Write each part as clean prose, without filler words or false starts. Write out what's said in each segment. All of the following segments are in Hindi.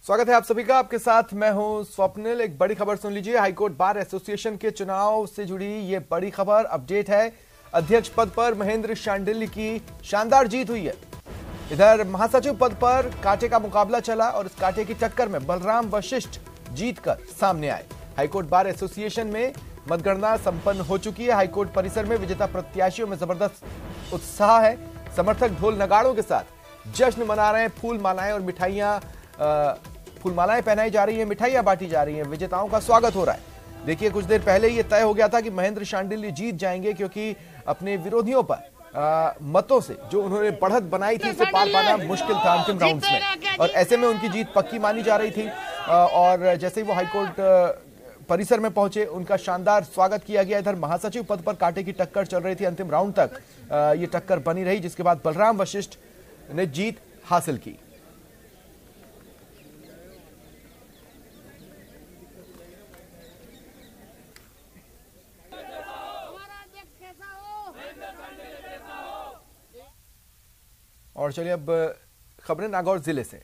स्वागत है आप सभी का। आपके साथ मैं हूं स्वप्निल। एक बड़ी खबर सुन लीजिए। हाईकोर्ट बार एसोसिएशन के चुनाव से जुड़ी ये बड़ी खबर अपडेट है। अध्यक्ष पद पर महेंद्र शांडिल्य की शानदार जीत हुई है। इधर महासचिव पद पर कांटे का मुकाबला चला और इस कांटे की टक्कर में बलराम वशिष्ठ जीतकर सामने आए। हाईकोर्ट बार एसोसिएशन में मतगणना संपन्न हो चुकी है। हाईकोर्ट परिसर में विजेता प्रत्याशियों में जबरदस्त उत्साह है। समर्थक ढोल नगाड़ों के साथ जश्न मना रहे हैं। फूलमालाएं पहनाई जा रही है, मिठाइयां बांटी जा रही हैं, विजेताओं का स्वागत हो रहा है। देखिए, कुछ देर पहले ये तय हो गया था कि महेंद्र शांडिल्य जीत जाएंगे, क्योंकि अपने विरोधियों पर मतों से जो उन्होंने बढ़त बनाई थी उसे पार पाना मुश्किल था अंतिम राउंड्स में, और ऐसे में उनकी जीत पक्की मानी जा रही थी। और जैसे ही वो हाईकोर्ट परिसर में पहुंचे, उनका शानदार स्वागत किया गया। इधर महासचिव पद पर कांटे की टक्कर चल रही थी। अंतिम राउंड तक ये टक्कर बनी रही, जिसके बाद बलराम वशिष्ठ ने जीत हासिल की। और चलिए अब खबरें नागौर जिले से।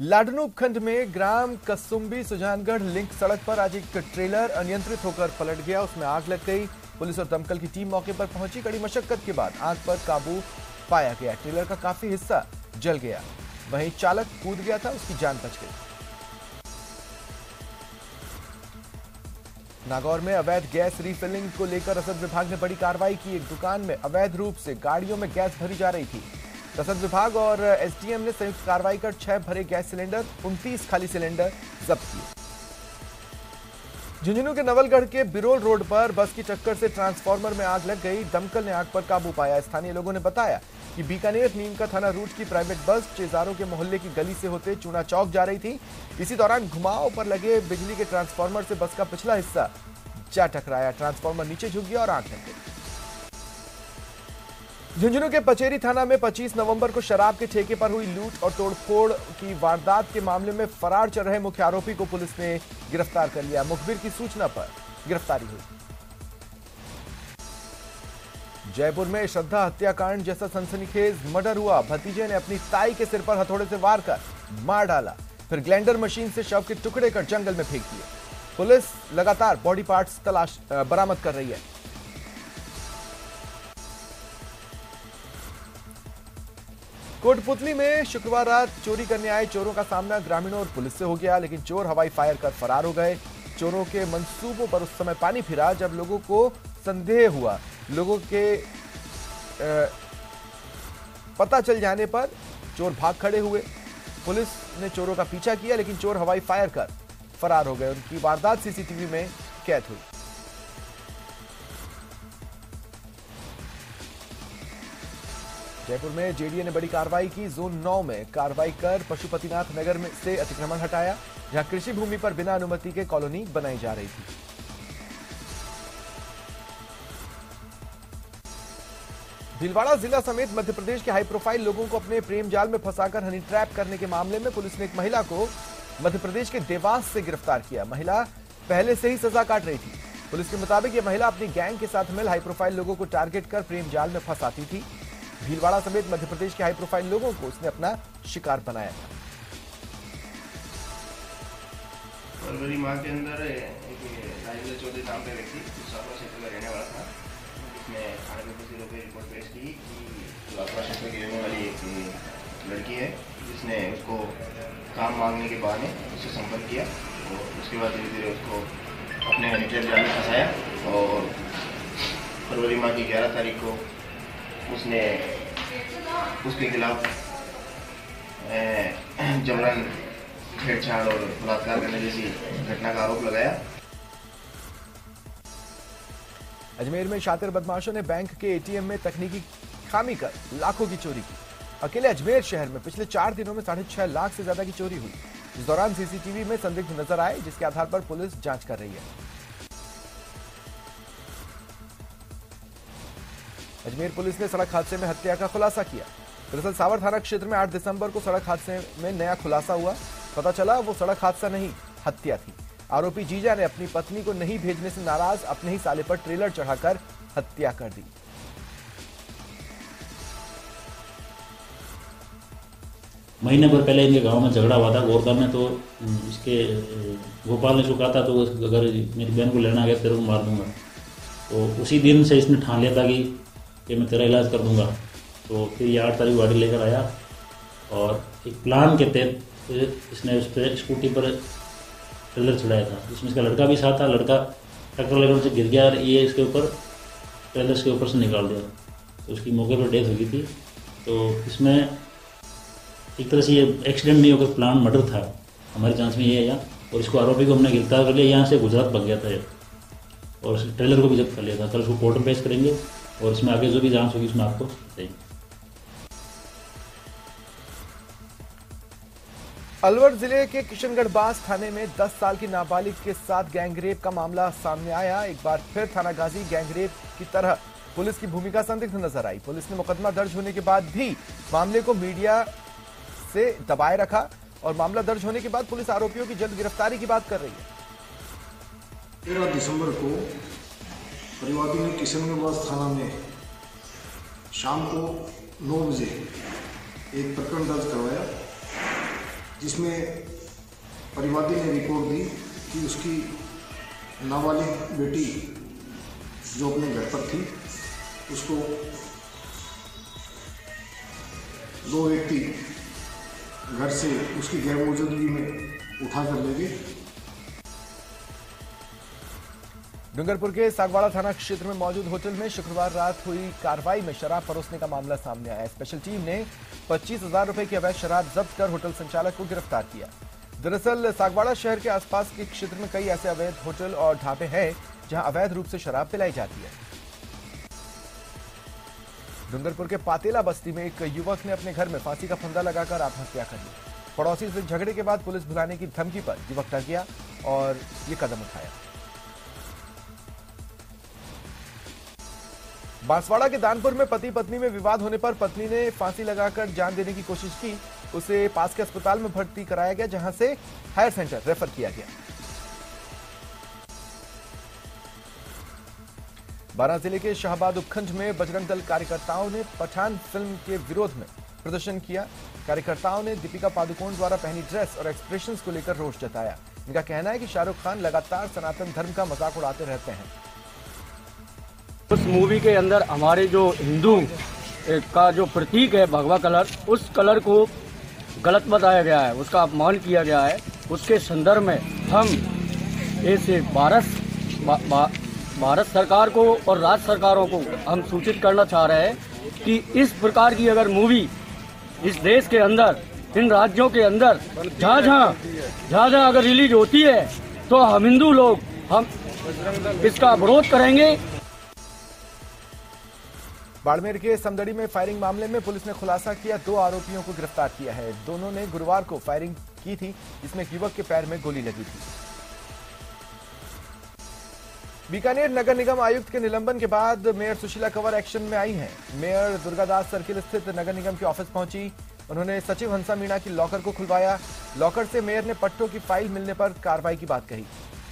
लाडनू उपखंड में ग्राम कसुम्बी सुजानगढ़ लिंक सड़क पर आज एक ट्रेलर अनियंत्रित होकर पलट गया। उसमें आग लग गई। पुलिस और दमकल की टीम मौके पर पहुंची। कड़ी मशक्कत के बाद आग पर काबू पाया गया। ट्रेलर का काफी हिस्सा जल गया। वहीं चालक कूद गया था, उसकी जान बच गई। नागौर में अवैध गैस रिफिलिंग को लेकर रसद विभाग ने बड़ी कार्रवाई की। एक दुकान में अवैध रूप से गाड़ियों में गैस भरी जा रही थी। रसद विभाग और एसडीएम ने संयुक्त कार्रवाई कर 6 भरे गैस सिलेंडर, 29 खाली सिलेंडर जब्त किए। झुंझुनू के नवलगढ़ के बिरोल रोड पर बस की टक्कर से ट्रांसफार्मर में आग लग गई। दमकल ने आग पर काबू पाया। स्थानीय लोगों ने बताया कि बीकानेर नीम का थाना रूट की प्राइवेट बस चेजारों के मोहल्ले की गली से होते चूना चौक जा रही थी। इसी दौरान घुमाव पर लगे बिजली के ट्रांसफार्मर से बस का पिछला हिस्सा जा टकराया। ट्रांसफार्मर नीचे झुक गया और आग लग गई। झुंझुनू के पचेरी थाना में 25 नवंबर को शराब के ठेके पर हुई लूट और तोड़फोड़ की वारदात के मामले में फरार चल रहे मुख्य आरोपी को पुलिस ने गिरफ्तार कर लिया। मुखबिर की सूचना पर गिरफ्तारी हुई। जयपुर में श्रद्धा हत्याकांड जैसा सनसनीखेज मर्डर हुआ। भतीजे ने अपनी ताई के सिर पर हथौड़े से वार कर मार डाला, फिर ग्राइंडर मशीन से शव के टुकड़े कर जंगल में फेंक दिए। पुलिस लगातार बॉडी पार्ट्स बरामद कर रही है। कोटपुतली में शुक्रवार रात चोरी करने आए चोरों का सामना ग्रामीणों और पुलिस से हो गया, लेकिन चोर हवाई फायर कर फरार हो गए। चोरों के मंसूबों पर उस समय पानी फिरा जब लोगों को संदेह हुआ। लोगों के पता चल जाने पर चोर भाग खड़े हुए। पुलिस ने चोरों का पीछा किया, लेकिन चोर हवाई फायर कर फरार हो गए। उनकी वारदात सीसीटीवी में कैद हुई। जयपुर में जेडीए ने बड़ी कार्रवाई की। जोन 9 में कार्रवाई कर पशुपतिनाथ नगर में से अतिक्रमण हटाया, जहां कृषि भूमि पर बिना अनुमति के कॉलोनी बनाई जा रही थी। भीलवाड़ा जिला समेत मध्य प्रदेश के हाई प्रोफाइल लोगों को अपने प्रेम जाल में फंसाकर हनी ट्रैप करने के मामले में पुलिस ने एक महिला को मध्य प्रदेश के देवास से गिरफ्तार किया। महिला पहले से ही सजा काट रही थी। पुलिस के मुताबिक यह महिला अपनी गैंग के साथ मिल हाई प्रोफाइल लोगों को टारगेट कर प्रेम जाल में फंसाती थी। भीलवाड़ा समेत मध्य प्रदेश के हाई प्रोफाइल लोगों को उसने अपना शिकार बनाया था। फरवरी माह के अंदर एक राजेंद्र चौधरी नाम का व्यक्ति लाखवा क्षेत्र में रहने वाला था, जिसने थाने में किसी लोगों रिपोर्ट पेश की कि लाखवा क्षेत्र की रहने वाली एक लड़की है, जिसने उसको काम मांगने के बहाने उससे संपर्क किया और उसके बाद धीरे धीरे उसको अपने हनीट्रैप जाल में फंसाया। और फरवरी माह की 11 तारीख को उसने उसके खिलाफ जबरन छेड़छाड़ और बलात्कार करने जैसी घटना का आरोप लगाया। अजमेर में शातिर बदमाशों ने बैंक के एटीएम में तकनीकी खामी कर लाखों की चोरी की। अकेले अजमेर शहर में पिछले 4 दिनों में 6.5 लाख से ज्यादा की चोरी हुई। इस दौरान सीसीटीवी में संदिग्ध नजर आए, जिसके आधार पर पुलिस जांच कर रही है। अजमेर पुलिस ने सड़क हादसे में हत्या का खुलासा किया। दरअसल सावर थाना क्षेत्र में 8 दिसंबर को सड़क हादसे में नया खुलासा हुआ। पता चला वो सड़क हादसा नहीं, हत्या थी। आरोपी जीजा ने अपनी पत्नी को नहीं भेजने से नाराज अपने ही साले पर ट्रेलर चढ़ाकर हत्या कर दी। महीने भर पहले इनके गांव में झगड़ा हुआ था गोरदा में, तो इसके गोपाल ने चुका था, तो अगर मेरी बहन को लेना आ गया तेरे को मार दूंगा। तो उसी दिन से इसने ठान लिया था कि मैं तेरा इलाज कर दूंगा। तो फिर ये 8 तारीख को गाड़ी लेकर आया और एक प्लान के तहत इसने उस पर स्कूटी पर ट्रेलर चढ़ाया था, जिसमें इसका लड़का भी साथ था। लड़का ट्रैक्टर लेवल से गिर गया और ये इसके ऊपर ट्रेलर के ऊपर से निकाल दिया, तो उसकी मौके पर डेथ हो गई थी। तो इसमें एक तरह से ये एक्सीडेंट नहीं होकर प्लान मर्डर था, हमारी जांच में ये है। और इसको आरोपी को हमने गिरफ्तार कर लिया, यहाँ से गुजरात भाग गया था ये, और उस ट्रेलर को भी जब्त कर लिया था। कल उसको कोर्ट में पेश करेंगे और इसमें आगे जो भी जांच होगी उसमें आपको बताएंगे। अलवर जिले के किशनगढ़ बास थाने में 10 साल की नाबालिग के साथ गैंगरेप का मामला सामने आया। एक बार फिर थाना गाजी गैंगरेप की तरह पुलिस की भूमिका संदिग्ध नजर आई। पुलिस ने मुकदमा दर्ज होने के बाद भी मामले को मीडिया से दबाए रखा और मामला दर्ज होने के बाद पुलिस आरोपियों की जल्द गिरफ्तारी की बात कर रही है। 13 दिसंबर को परिवादी ने किशनगढ़ थाना में शाम को 9 बजे एक प्रकरण दर्ज करवाया, जिसमें परिवादी ने रिपोर्ट दी कि उसकी नाबालिग बेटी जो अपने घर पर थी, उसको 2 व्यक्ति घर से उसकी गैर मौजूदगी में उठा कर ले गए। डूंगरपुर के सागवाड़ा थाना क्षेत्र में मौजूद होटल में शुक्रवार रात हुई कार्रवाई में शराब परोसने का मामला सामने आया। स्पेशल टीम ने 25,000 रुपए की अवैध शराब जब्त कर होटल संचालक को गिरफ्तार किया। दरअसल सागवाड़ा शहर के आसपास के क्षेत्र में कई ऐसे अवैध होटल और ढाबे हैं जहां अवैध रूप से शराब पिलाई जाती है। डूंगरपुर के पातेला बस्ती में एक युवक ने अपने घर में फांसी का फंदा लगाकर आत्महत्या कर ली। पड़ोसी से झगड़े के बाद पुलिस बुलाने की धमकी पर युवक डर गया और ये कदम उठाया। बांसवाड़ा के दानपुर में पति पत्नी में विवाद होने पर पत्नी ने फांसी लगाकर जान देने की कोशिश की। उसे पास के अस्पताल में भर्ती कराया गया, जहां से हायर सेंटर रेफर किया गया। बारां जिले के शाहबाद उपखंड में बजरंग दल कार्यकर्ताओं ने पठान फिल्म के विरोध में प्रदर्शन किया। कार्यकर्ताओं ने दीपिका पादुकोण द्वारा पहनी ड्रेस और एक्सप्रेशंस को लेकर रोष जताया। इनका कहना है कि शाहरुख खान लगातार सनातन धर्म का मजाक उड़ाते रहते हैं। उस मूवी के अंदर हमारे जो हिंदू का जो प्रतीक है भगवा कलर, उस कलर को गलत बताया गया है, उसका अपमान किया गया है। उसके संदर्भ में हम ऐसे भारत सरकार को और राज्य सरकारों को हम सूचित करना चाह रहे हैं कि इस प्रकार की अगर मूवी इस देश के अंदर, इन राज्यों के अंदर जहाँ अगर रिलीज होती है तो हम हिंदू लोग हम इसका विरोध करेंगे। बाड़मेर के समदड़ी में फायरिंग मामले में पुलिस ने खुलासा किया। 2 आरोपियों को गिरफ्तार किया है। दोनों ने गुरुवार को फायरिंग की थी, जिसमें एक युवक के पैर में गोली लगी थी। बीकानेर नगर निगम आयुक्त के निलंबन के बाद मेयर सुशीला कंवर एक्शन में आई हैं। मेयर दुर्गादास सर्किल स्थित नगर निगम के ऑफिस पहुंची। उन्होंने सचिव हंसा मीणा की लॉकर को खुलवाया। लॉकर से मेयर ने पट्टों की फाइल मिलने पर कार्रवाई की बात कही।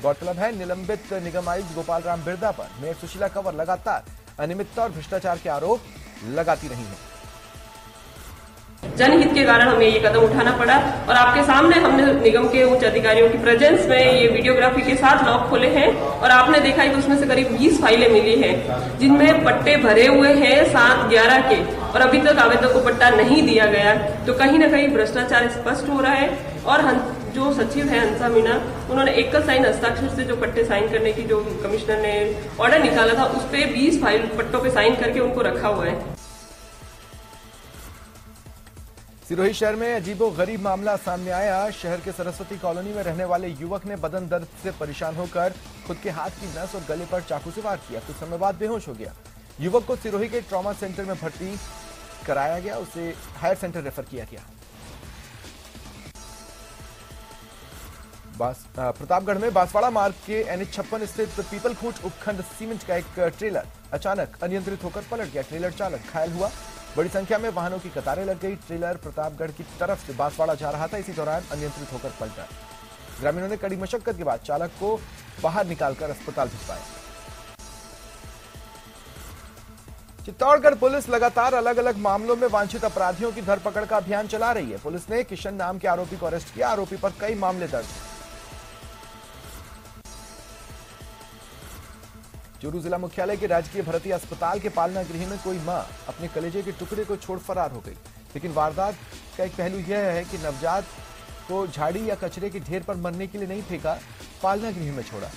गौरतलब है, निलंबित निगम आयुक्त गोपाल राम बिरदा पर मेयर सुशीला कंवर लगातार अनियमितता और भ्रष्टाचार के आरोप लगाती रही हैं। जनहित के कारण हमें ये कदम उठाना पड़ा और आपके सामने हमने निगम के उच्च अधिकारियों की प्रेजेंस में ये वीडियोग्राफी के साथ लॉक खोले हैं और आपने देखा है कि उसमें से करीब 20 फाइलें मिली हैं, जिनमें पट्टे भरे हुए हैं 7/11 के, और अभी तक आवेदक को पट्टा नहीं दिया गया। तो कहीं ना कहीं भ्रष्टाचार स्पष्ट हो रहा है। और जो सचिव है हंसा मीणा, उन्होंने एकल साइन हस्ताक्षर से जो पट्टे साइन करने की जो कमिश्नर ने ऑर्डर निकाला था, उस पे 20 फाइल पट्टों पे साइन करके उनको रखा हुआ है। सिरोही शहर में अजीबोगरीब मामला सामने आया। शहर के सरस्वती कॉलोनी में रहने वाले युवक ने बदन दर्द से परेशान होकर खुद के हाथ की नस और गले पर चाकू से वार किया। कुछ समय बाद बेहोश हो गया। युवक को सिरोही के ट्रॉमा सेंटर में भर्ती कराया गया, उसे हायर सेंटर रेफर किया गया। प्रतापगढ़ में बांसवाड़ा मार्ग के NH56 स्थित पीपलखूंट उपखंड सीमेंट का एक ट्रेलर अचानक अनियंत्रित होकर पलट गया। ट्रेलर चालक घायल हुआ। बड़ी संख्या में वाहनों की कतारें लग गई। ट्रेलर प्रतापगढ़ की तरफ से बांसवाड़ा जा रहा था। इसी दौरान अनियंत्रित होकर पलटा। ग्रामीणों ने कड़ी मशक्कत के बाद चालक को बाहर निकालकर अस्पताल भिजवाया। चित्तौड़गढ़ पुलिस लगातार अलग अलग मामलों में वांछित अपराधियों की धरपकड़ का अभियान चला रही है। पुलिस ने किशन नाम के आरोपी को अरेस्ट किया। आरोपी पर कई मामले दर्ज हैं। चूरू जिला मुख्यालय के राजकीय भर्ती अस्पताल के पालना गृह में कोई मां अपने कलेजे के टुकड़े को छोड़ फरार हो गई। लेकिन वारदात का एक पहलू यह है कि नवजात को झाड़ी या कचरे के ढेर पर मरने के लिए नहीं फेंका, पालना गृह में छोड़ा।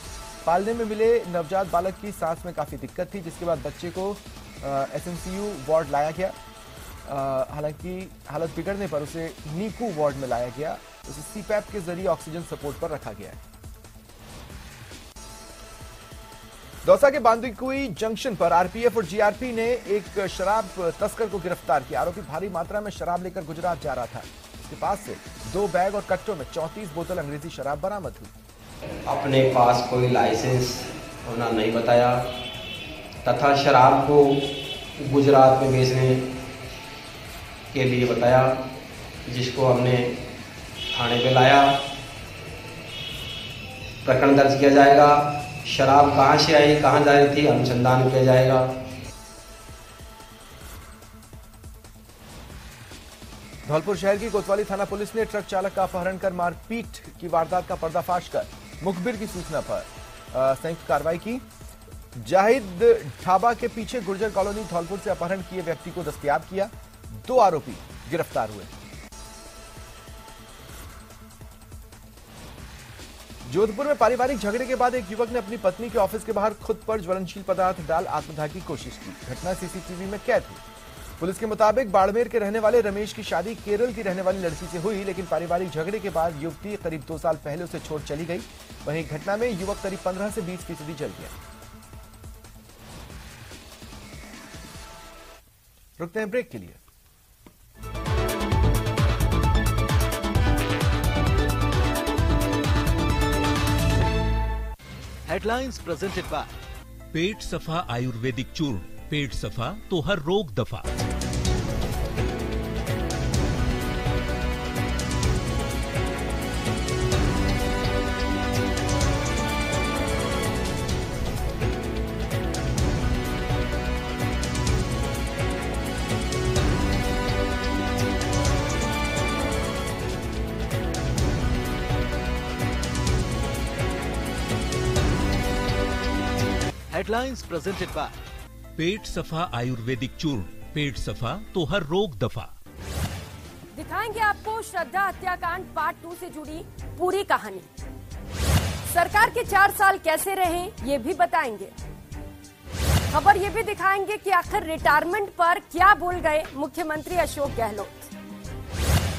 पालने में मिले नवजात बालक की सांस में काफी दिक्कत थी, जिसके बाद बच्चे को एसएमसीयू वार्ड लाया गया। हालांकि हालत बिगड़ने पर उसे नीकू वार्ड में लाया गया। उसे सीपैप के जरिए ऑक्सीजन सपोर्ट पर रखा गया है। दौसा के बांदीकुई जंक्शन पर आरपीएफ और जीआरपी ने एक शराब तस्कर को गिरफ्तार किया। आरोपी भारी मात्रा में शराब लेकर गुजरात जा रहा था। उसके पास से 2 बैग और कट्टों में 34 बोतल अंग्रेजी शराब बरामद हुई। अपने पास कोई लाइसेंस होना नहीं बताया तथा शराब को गुजरात में बेचने के लिए बताया, जिसको हमने थाने पे लाया। प्रकरण दर्ज किया जाएगा। शराब कहां से आई, कहां जा रही थी, अनुसंधान किया जाएगा। धौलपुर शहर की कोतवाली थाना पुलिस ने ट्रक चालक का अपहरण कर मारपीट की वारदात का पर्दाफाश कर मुखबिर की सूचना पर संयुक्त कार्रवाई की। जाहिद ढाबा के पीछे गुर्जर कॉलोनी धौलपुर से अपहरण किए व्यक्ति को दस्तयाब किया। 2 आरोपी गिरफ्तार हुए। जोधपुर में पारिवारिक झगड़े के बाद एक युवक ने अपनी पत्नी के ऑफिस के बाहर खुद पर ज्वलनशील पदार्थ डाल आत्मदाह की कोशिश की। घटना सीसीटीवी में कैद हुई। पुलिस के मुताबिक बाड़मेर के रहने वाले रमेश की शादी केरल की रहने वाली लड़की से हुई, लेकिन पारिवारिक झगड़े के बाद युवती करीब 2 साल पहले उसे छोड़ चली गई। वहीं घटना में युवक करीब 15 से 20% जल गया। रुकते हैं ब्रेक के लिए। हेडलाइंस प्रेजेंटेड बाय पेट सफा आयुर्वेदिक चूर्ण, पेट सफा तो हर रोग दफा। हेडलाइंस प्रेजेंटेड बाय पेट सफा आयुर्वेदिक चूर्ण, पेट सफा तो हर रोग दफा। दिखाएंगे आपको श्रद्धा हत्याकांड पार्ट 2 से जुड़ी पूरी कहानी। सरकार के 4 साल कैसे रहे ये भी बताएंगे। खबर ये भी दिखाएंगे कि आखिर रिटायरमेंट पर क्या बोल गए मुख्यमंत्री अशोक गहलोत।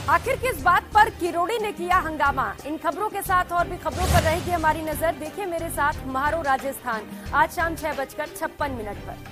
आखिर किस बात पर किरोड़ी ने किया हंगामा। इन खबरों के साथ और भी खबरों पर रहेगी हमारी नजर। देखिए मेरे साथ म्हारो राजस्थान आज शाम 6:56 पर।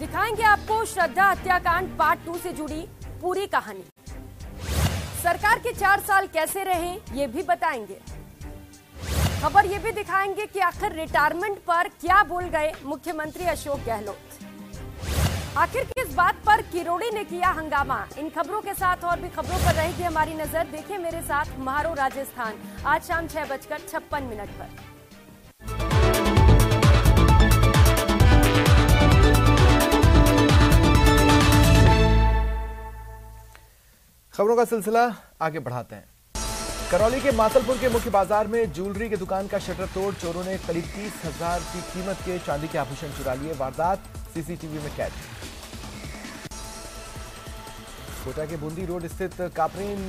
दिखाएंगे आपको श्रद्धा हत्याकांड पार्ट 2 से जुड़ी पूरी कहानी। सरकार के 4 साल कैसे रहे ये भी बताएंगे। खबर ये भी दिखाएंगे कि आखिर रिटायरमेंट पर क्या बोल गए मुख्यमंत्री अशोक गहलोत। आखिर किस बात पर किरोड़ी ने किया हंगामा। इन खबरों के साथ और भी खबरों पर रहेगी हमारी नजर। देखिए मेरे साथ म्हारो राजस्थान आज शाम 6:56 पर। खबरों का सिलसिला आगे बढ़ाते हैं। करौली के मासलपुर के मुख्य बाजार में ज्वेलरी की दुकान का शटर तोड़ चोरों ने करीब 30,000 की कीमत के चांदी के आभूषण चुरा लिए। वारदात सीसीटीवी में कैद। कोटा के बूंदी रोड स्थित कापरेन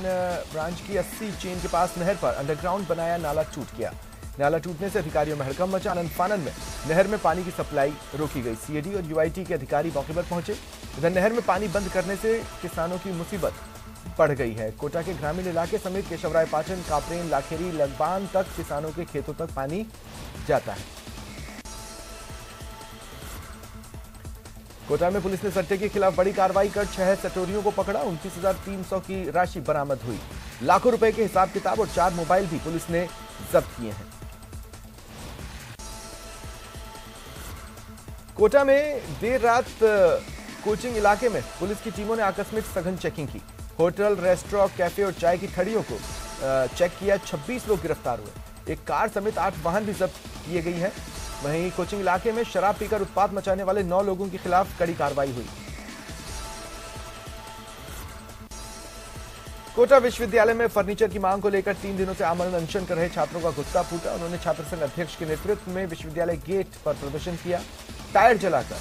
ब्रांच की 80 चेन के पास नहर पर अंडरग्राउंड बनाया नाला टूट गया। नाला टूटने से अधिकारियों में हड़कंप मचा। आनंद फानन में नहर में पानी की सप्लाई रोकी गई। सीएडी और यूआईटी के अधिकारी मौके पर पहुंचे। इधर नहर में पानी बंद करने से किसानों की मुसीबत बढ़ गई है। कोटा के ग्रामीण इलाके समेत केशवराय पाटन, कापरेन, लाखेरी, लगबान तक किसानों के खेतों तक पानी जाता है। कोटा में पुलिस ने सट्टे के खिलाफ बड़ी कार्रवाई कर 6 सटोरियों को पकड़ा। 29,300 की राशि बरामद हुई। लाखों रुपए के हिसाब किताब और 4 मोबाइल भी पुलिस ने जब्त किए हैं। कोटा में देर रात कोचिंग इलाके में पुलिस की टीमों ने आकस्मिक सघन चेकिंग की। होटल, रेस्टोरेंट, कैफे और चाय की ठड़ियों को चेक किया। 26 लोग गिरफ्तार हुए। एक कार समेत 8 वाहन भी जब्त किए गई है। वहीं कोचिंग इलाके में शराब पीकर उत्पात मचाने वाले 9 लोगों के खिलाफ कड़ी कार्रवाई हुई। कोटा विश्वविद्यालय में फर्नीचर की मांग को लेकर 3 दिनों से आमरण अनशन कर रहे छात्रों का गुस्सा फूटा। उन्होंने छात्र संघ अध्यक्ष के नेतृत्व में विश्वविद्यालय गेट पर प्रदर्शन किया, टायर जलाकर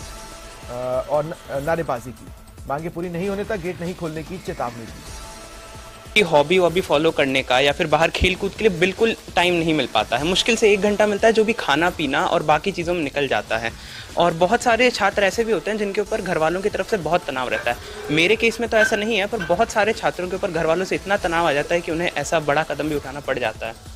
और नारेबाजी की। मांगे पूरी नहीं होने तक गेट नहीं खोलने की चेतावनी दी। हॉबी फॉलो करने का या फिर बाहर खेल कूद के लिए बिल्कुल टाइम नहीं मिल पाता है। मुश्किल से 1 घंटा मिलता है, जो भी खाना पीना और बाकी चीज़ों में निकल जाता है। और बहुत सारे छात्र ऐसे भी होते हैं जिनके ऊपर घर वालों की तरफ से बहुत तनाव रहता है। मेरे केस में तो ऐसा नहीं है, पर बहुत सारे छात्रों के ऊपर घर वालों से इतना तनाव आ जाता है कि उन्हें ऐसा बड़ा कदम भी उठाना पड़ जाता है।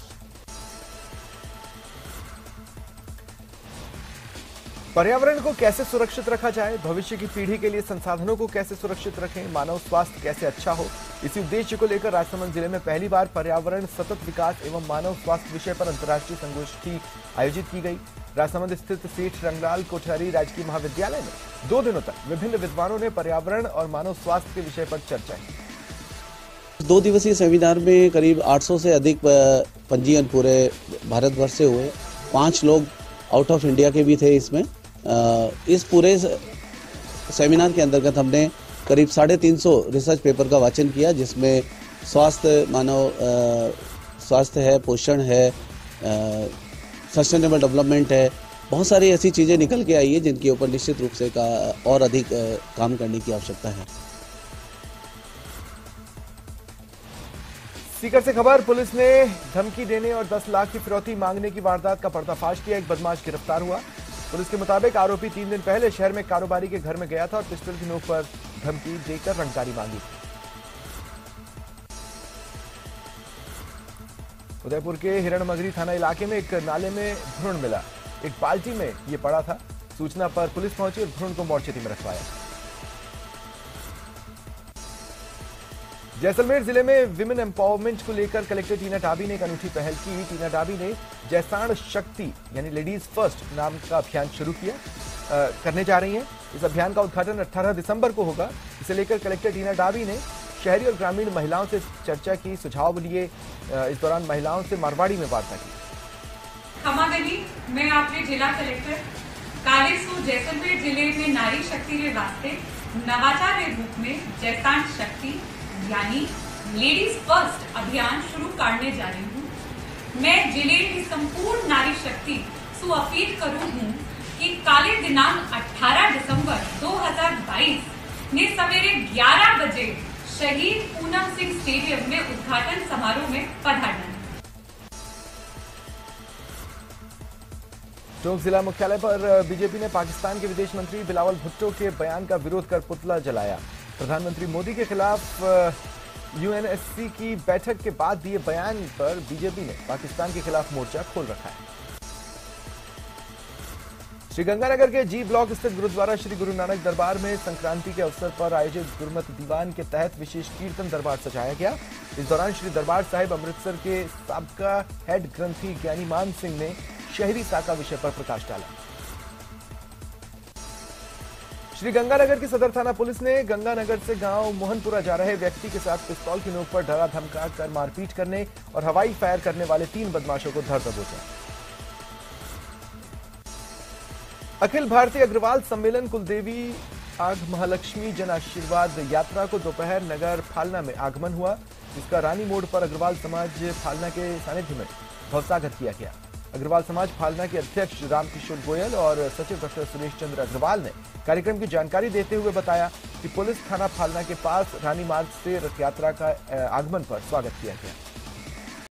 पर्यावरण को कैसे सुरक्षित रखा जाए, भविष्य की पीढ़ी के लिए संसाधनों को कैसे सुरक्षित रखें, मानव स्वास्थ्य कैसे अच्छा हो, इसी उद्देश्य को लेकर राजसमंद जिले में पहली बार पर्यावरण, सतत विकास एवं मानव स्वास्थ्य विषय पर अंतर्राष्ट्रीय संगोष्ठी आयोजित की गई। राजसमंद स्थित सेठ रंगलाल कोठारी राजकीय महाविद्यालय में 2 दिनों तक विभिन्न विद्वानों ने पर्यावरण और मानव स्वास्थ्य के विषय पर चर्चा की। 2 दिवसीय सेमिनार में करीब 800 से अधिक पंजीयन पूरे भारतवर्ष से हुए। 5 लोग आउट ऑफ इंडिया के भी थे इसमें। इस पूरे सेमिनार के अंतर्गत हमने करीब 350 रिसर्च पेपर का वाचन किया, जिसमें स्वास्थ्य, मानव स्वास्थ्य है, पोषण है, सस्टेनेबल डेवलपमेंट है। बहुत सारी ऐसी चीज़ें निकल के आई है जिनके ऊपर निश्चित रूप से और अधिक काम करने की आवश्यकता है। सीकर से खबर, पुलिस ने धमकी देने और 10 लाख की फिरौती मांगने की वारदात का पर्दाफाश किया। एक बदमाश गिरफ्तार हुआ। पुलिस के मुताबिक आरोपी 3 दिन पहले शहर में कारोबारी के घर में गया था और पिस्टल की नोक पर धमकी देकर रंगदारी मांगी। उदयपुर के हिरणमगरी थाना इलाके में एक नाले में भ्रूण मिला। एक बाल्टी में ये पड़ा था। सूचना पर पुलिस पहुंची और भ्रूण को मोर्चरी में रखवाया। जैसलमेर जिले में विमेन एम्पावरमेंट को लेकर कलेक्टर टीना डाबी ने एक अनूठी पहल की। टीना डाबी ने जैसाण शक्ति यानी लेडीज फर्स्ट नाम का अभियान शुरू करने जा रही हैं। इस अभियान का उद्घाटन 18 दिसंबर को होगा। इसे लेकर कलेक्टर टीना डाबी ने शहरी और ग्रामीण महिलाओं से चर्चा की, सुझाव लिए। इस दौरान महिलाओं से मारवाड़ी में वार्ता की। खमा देवी, मैं आपके जिला कलेक्टर कालेसू जैसलमेर जिले में नारी शक्ति के वास्ते नवाचार के रूप में जैसाण शक्ति यानी लेडीज फर्स्ट अभियान शुरू करने जा रही हूँ। मैं जिले की संपूर्ण नारी शक्ति से अपील करूँ हूँ कि काले दिनांक 18 दिसंबर 2022 ने सवेरे 11 बजे शहीद पूनम सिंह स्टेडियम में उद्घाटन समारोह में पधारना। टोंक जिला मुख्यालय पर बीजेपी ने पाकिस्तान के विदेश मंत्री बिलावल भुट्टो के बयान का विरोध कर पुतला जलाया। प्रधानमंत्री मोदी के खिलाफ यूएनएससी की बैठक के बाद दिए बयान पर बीजेपी ने पाकिस्तान के खिलाफ मोर्चा खोल रखा है। श्रीगंगानगर के जी ब्लॉक स्थित गुरुद्वारा श्री गुरु नानक दरबार में संक्रांति के अवसर पर आयोजित गुरमत दीवान के तहत विशेष कीर्तन दरबार सजाया गया। इस दौरान श्री दरबार साहिब अमृतसर के साबका हेड ग्रंथी ज्ञानी मान सिंह ने शहरी साका विषय पर प्रकाश डाला। श्रीगंगानगर की सदर थाना पुलिस ने गंगानगर से गांव मोहनपुरा जा रहे व्यक्ति के साथ पिस्तौल की नोक पर डरा धमका कर मारपीट करने और हवाई फायर करने वाले 3 बदमाशों को धर दबोचा। अखिल भारतीय अग्रवाल सम्मेलन कुलदेवी आग महालक्ष्मी जन आशीर्वाद यात्रा को दोपहर नगर फालना में आगमन हुआ, जिसका रानी मोड़ पर अग्रवाल समाज फालना के सानिध्य में भवसागर किया गया। अग्रवाल समाज फालना के अध्यक्ष रामकिशोर गोयल और सचिव डॉक्टर सुरेश चंद्र अग्रवाल ने कार्यक्रम की जानकारी देते हुए बताया कि पुलिस थाना फालना के पास रानी मार्ग से रथ यात्रा का आगमन पर स्वागत किया गया।